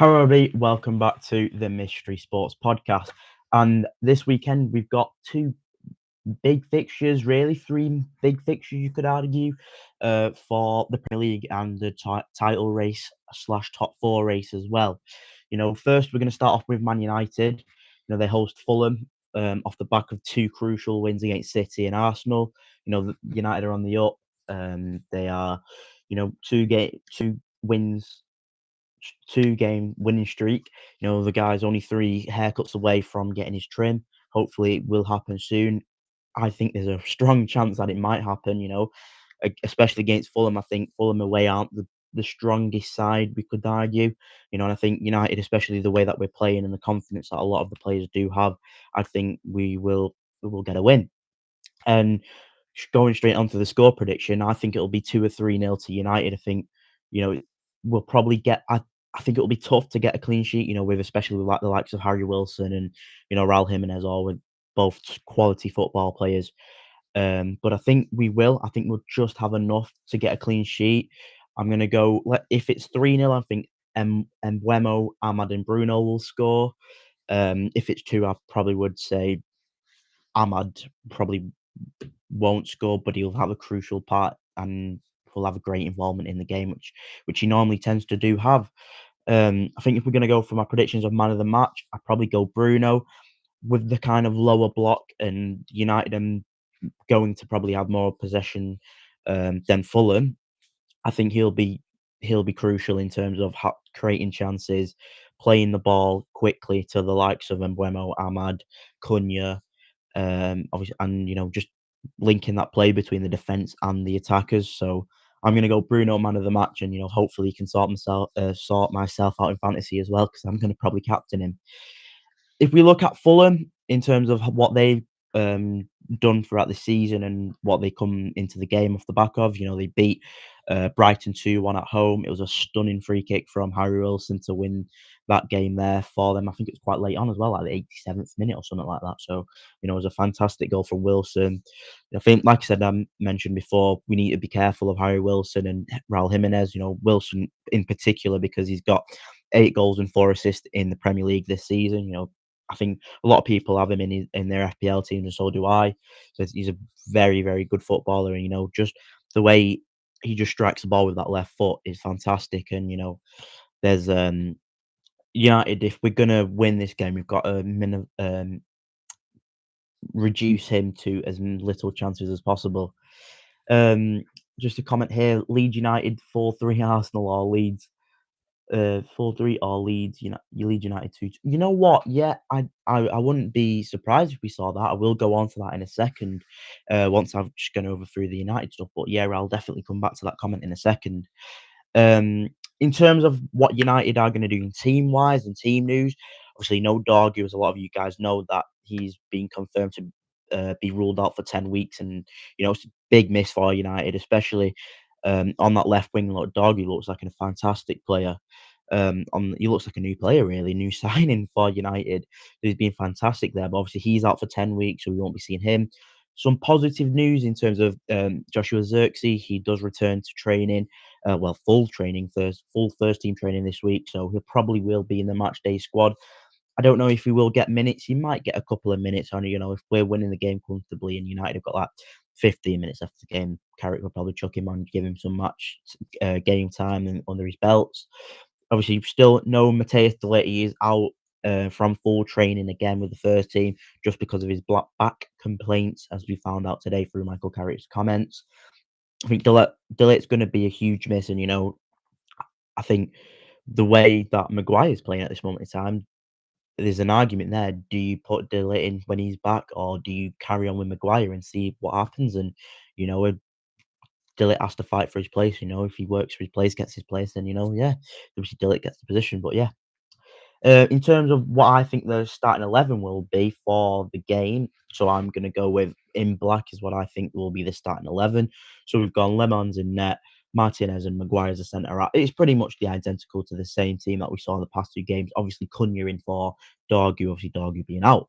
Hello, everybody. Welcome back to the Mystery Sports Podcast. And this weekend, we've got two big fixtures, really three big fixtures, you could argue, for the Premier League and the title race slash top four race as well. First, we're going to start off with Man United. They host Fulham off the back of two crucial wins against City and Arsenal. United are on the up. They are, two wins 2-game winning streak. The guy's only 3 haircuts away from getting his trim. Hopefully, it will happen soon. I think there's a strong chance that it might happen, especially against Fulham. I think Fulham away aren't the strongest side, we could argue. And I think United, especially the way that we're playing and the confidence that a lot of the players do have, I think we will get a win. And going straight onto the score prediction, I think it'll be 2 or 3-0 to United. I think, we'll probably get. I think it'll be tough to get a clean sheet. With especially with like the likes of Harry Wilson and Raul Jimenez, all with both quality football players. But I think we will. I think we'll just have enough to get a clean sheet. I'm gonna go. If it's 3-0, I think Mbeumo, Ahmad, and Bruno will score. If it's 2, I probably would say Ahmad probably won't score, but he'll have a crucial part and will have a great involvement in the game, which he normally tends to do have. I think if we're going to go for my predictions of man of the match, I'd probably go Bruno with the kind of lower block and United going to probably have more possession than Fulham. I think he'll be crucial in terms of creating chances, playing the ball quickly to the likes of Mbeumo, Ahmad, Cunha, obviously, and just linking that play between the defense and the attackers. So I'm going to go Bruno man of the match, and hopefully he can sort myself out in fantasy as well, because I'm going to probably captain him. If we look at Fulham in terms of what they've done throughout the season and what they come into the game off the back of, they beat Brighton 2-1 at home. It was a stunning free kick from Harry Wilson to win that game there for them. I think it was quite late on as well, like the 87th minute or something like that. So, it was a fantastic goal from Wilson. I think, like I said, I mentioned before, we need to be careful of Harry Wilson and Raul Jimenez. Wilson in particular, because he's got 8 goals and 4 assists in the Premier League this season. I think a lot of people have him in their FPL teams, and so do I. So he's a very, very good footballer, and just the way he just strikes the ball with that left foot is fantastic. And there's United. If we're gonna win this game, we've got to reduce him to as little chances as possible. Just a comment here: Leeds United 4-3 Arsenal, or Leeds 4-3, or Leeds United 2. You know what? Yeah, I wouldn't be surprised if we saw that. I will go on to that in a second, once I've just gone over through the United stuff. But yeah, I'll definitely come back to that comment in a second. In terms of what United are going to do in team wise and team news, obviously no Dorgu, as a lot of you guys know, that he's been confirmed to be ruled out for 10 weeks, and it's a big miss for United, especially on that left wing. Dorgu looks like a fantastic player. He looks like a new player, really, new signing for United. He's been fantastic there, but obviously he's out for 10 weeks, so we won't be seeing him. Some positive news in terms of Joshua Zirkzee. He does return to training, full training, full first team training this week, so he probably will be in the match day squad. I don't know if he will get minutes. He might get a couple of minutes on, if we're winning the game comfortably and United have got like 15 minutes after the game, Carrick will probably chuck him on, give him some match game time and under his belts. Obviously, still no Mateus Delete. He is out from full training again with the first team, just because of his back complaints, as we found out today through Michael Carrick's comments. I think Delete's going to be a huge miss, and I think the way that Maguire is playing at this moment in time, there's an argument there. Do you put Delete in when he's back, or do you carry on with Maguire and see what happens? And Delete has to fight for his place. If he works for his place, gets his place, then yeah, obviously Delete gets the position. But yeah, in terms of what I think the starting 11 will be for the game, so I'm going to go with in black is what I think will be the starting 11. So we've got Lemons in net, Martinez and Maguire as a centre. It's pretty much the identical to the same team that we saw in the past 2 games. Obviously, Cunha in for Dorgu, obviously Dorgu being out.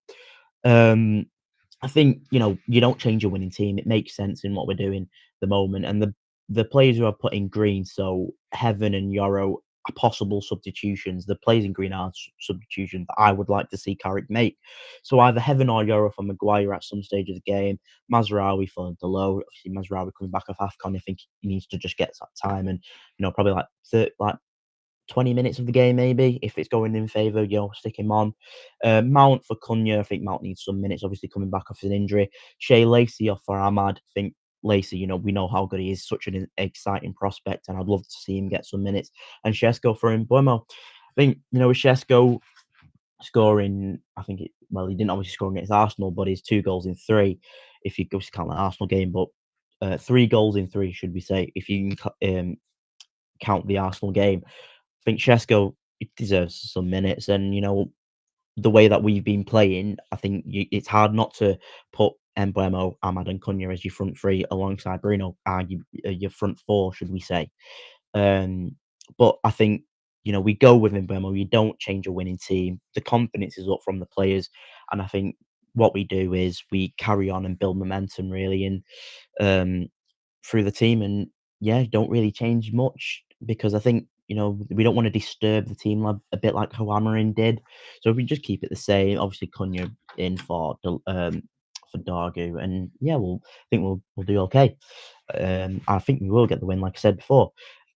I think, you don't change a winning team. It makes sense in what we're doing at the moment. And the players who are put in green, so Heaven and Yoro, possible substitutions, the players in green are substitutions that I would like to see Carrick make. So either Heaven or Euro for Maguire at some stage of the game, Mazraoui for Delo. Obviously, Mazraoui coming back off AFCON, I think he needs to just get that time and, probably like 20 minutes of the game, maybe, if it's going in favour, stick him on. Mount for Cunha, I think Mount needs some minutes, obviously coming back off an injury. Shea Lacey off for Ahmad. I think Lacey, we know how good he is, such an exciting prospect, and I'd love to see him get some minutes. And Shesko for Mbuemo. I think, with Shesko scoring, he didn't obviously score against Arsenal, but his 2 goals in 3, if you go to count that Arsenal game, but 3 goals in 3, should we say, if you can count the Arsenal game. I think Shesko deserves some minutes, and the way that we've been playing, I think it's hard not to put Mbeumo, Ahmad, and Cunha as your front 3 alongside Bruno, your front 4, should we say? But I think we go with Mbeumo. You don't change a winning team. The confidence is up from the players, and I think what we do is we carry on and build momentum really, and through the team, and don't really change much because I think we don't want to disturb the team a bit like how Amarin did. So if we just keep it the same, obviously Cunha in for Dargu, and we'll do okay. I think we will get the win, like I said before.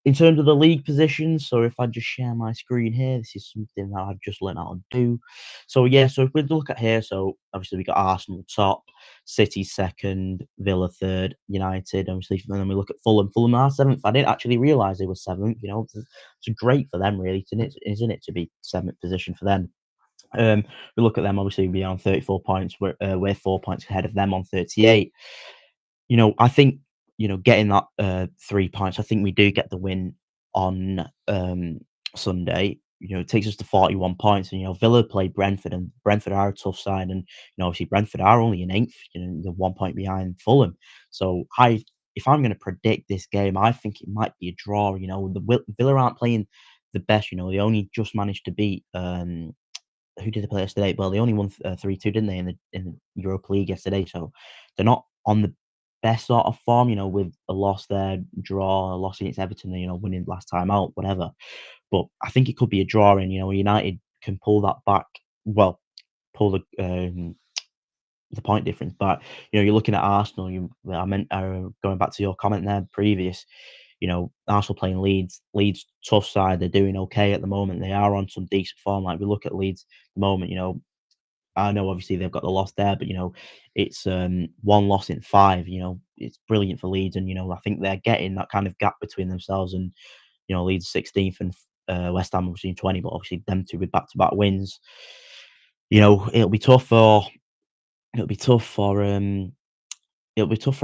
In terms of the league positions, so if I just share my screen here, this is something that I've just learned how to do. So so if we look at here, so obviously we got Arsenal top, City second, Villa third, United obviously, and then we look at Fulham. Fulham are 7th. I didn't actually realise they were 7th. It's great for them, really, isn't it, to be 7th position for them. We look at them, obviously, we're on 34 points. We're 4 points ahead of them on 38. I think, getting that 3 points, I think we do get the win on Sunday. It takes us to 41 points, and Villa play Brentford, and Brentford are a tough side, and obviously Brentford are only in 8th. They're 1 point behind Fulham. So if I'm going to predict this game, I think it might be a draw. Villa aren't playing the best. They only just managed to beat who did they play yesterday? Well, they only won 3-2, didn't they, in the Europa League yesterday? So they're not on the best sort of form. With a loss there, draw, a loss against Everton, winning last time out, whatever. But I think it could be a draw, and United can pull that back. Well, pull the point difference back. You're looking at Arsenal. I meant going back to your comment there previous. Arsenal playing Leeds. Leeds tough side. They're doing okay at the moment. They are on some decent form. Like we look at Leeds at the moment. I know obviously they've got the loss there, but it's 1 loss in 5. It's brilliant for Leeds, and I think they're getting that kind of gap between themselves and Leeds 16th and West Ham obviously in 20, but obviously them two with back-to-back wins. It'll be tough for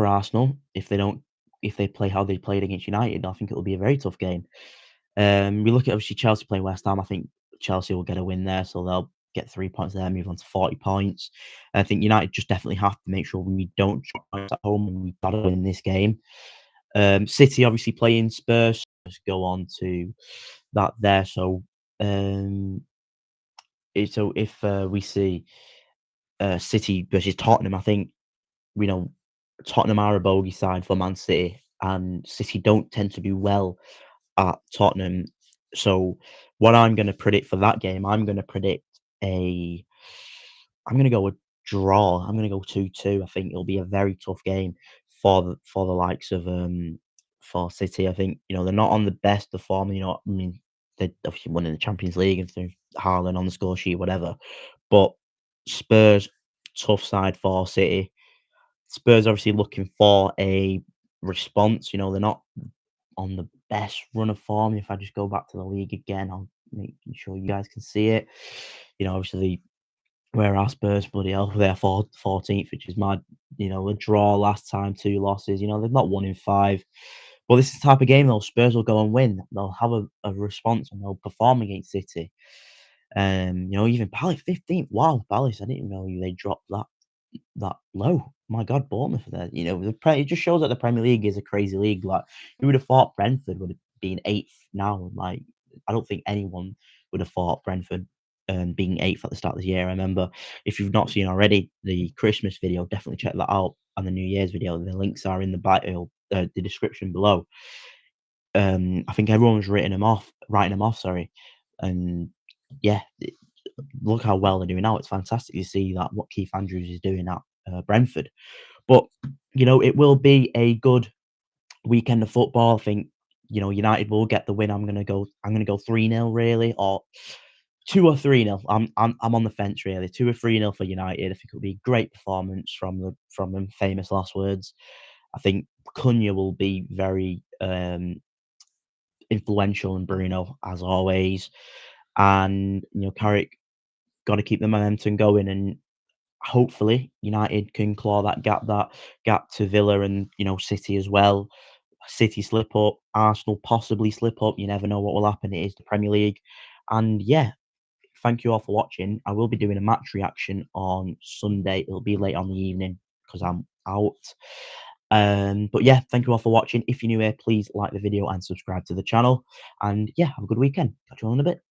Arsenal if they play how they played against United. I think it will be a very tough game. We look at obviously Chelsea playing West Ham. I think Chelsea will get a win there, so they'll get 3 points there, move on to 40 points. I think United just definitely have to make sure we don't drop points at home, and we've got to win this game. City obviously playing Spurs. Let's go on to that there. So, if we see City versus Tottenham, I think Tottenham are a bogey side for Man City, and City don't tend to do well at Tottenham. So what I'm going to predict for that game, I'm going to go a draw. I'm going to go 2-2. I think it'll be a very tough game for the likes of for City. I think they're not on the best of form. I mean, they obviously won in the Champions League and through Haaland on the score sheet, whatever. But Spurs, tough side for City. Spurs obviously looking for a response. They're not on the best run of form. If I just go back to the league again, I'll make sure you guys can see it. Obviously, where our Spurs, bloody hell, they're 14th, which is mad. A draw last time, 2 losses. They've not won in 5. But this is the type of game, though, Spurs will go and win. They'll have a response, and they'll perform against City. Even Palace 15th. Wow, Palace, I didn't even know they dropped that low. My God, Bournemouth there. It just shows that the Premier League is a crazy league. Like, who would have thought Brentford would have been 8th now? Like, I don't think anyone would have thought Brentford being 8th at the start of the year. I remember, if you've not seen already, the Christmas video, definitely check that out, and the New Year's video. The links are in the bio, the description below. I think everyone was writing them off, sorry. And yeah, look how well they're doing now. It's fantastic to see that what Keith Andrews is doing at Brentford. But it will be a good weekend of football. I think United will get the win. I'm gonna go 3-0 really, or 2 or 3-0. I'm on the fence really. 2 or 3-0 for United. I think it'll be a great performance from them famous last words. I think Cunha will be very influential in Bruno as always, and Carrick got to keep the momentum going, and hopefully United can claw that gap to Villa and City as well. City slip up, Arsenal possibly slip up. You never know what will happen. It is the Premier League, and yeah, thank you all for watching. I will be doing a match reaction on Sunday. It'll be late on the evening because I'm out. But yeah, thank you all for watching. If you're new here, please like the video and subscribe to the channel. And yeah, have a good weekend. Catch you all in a bit.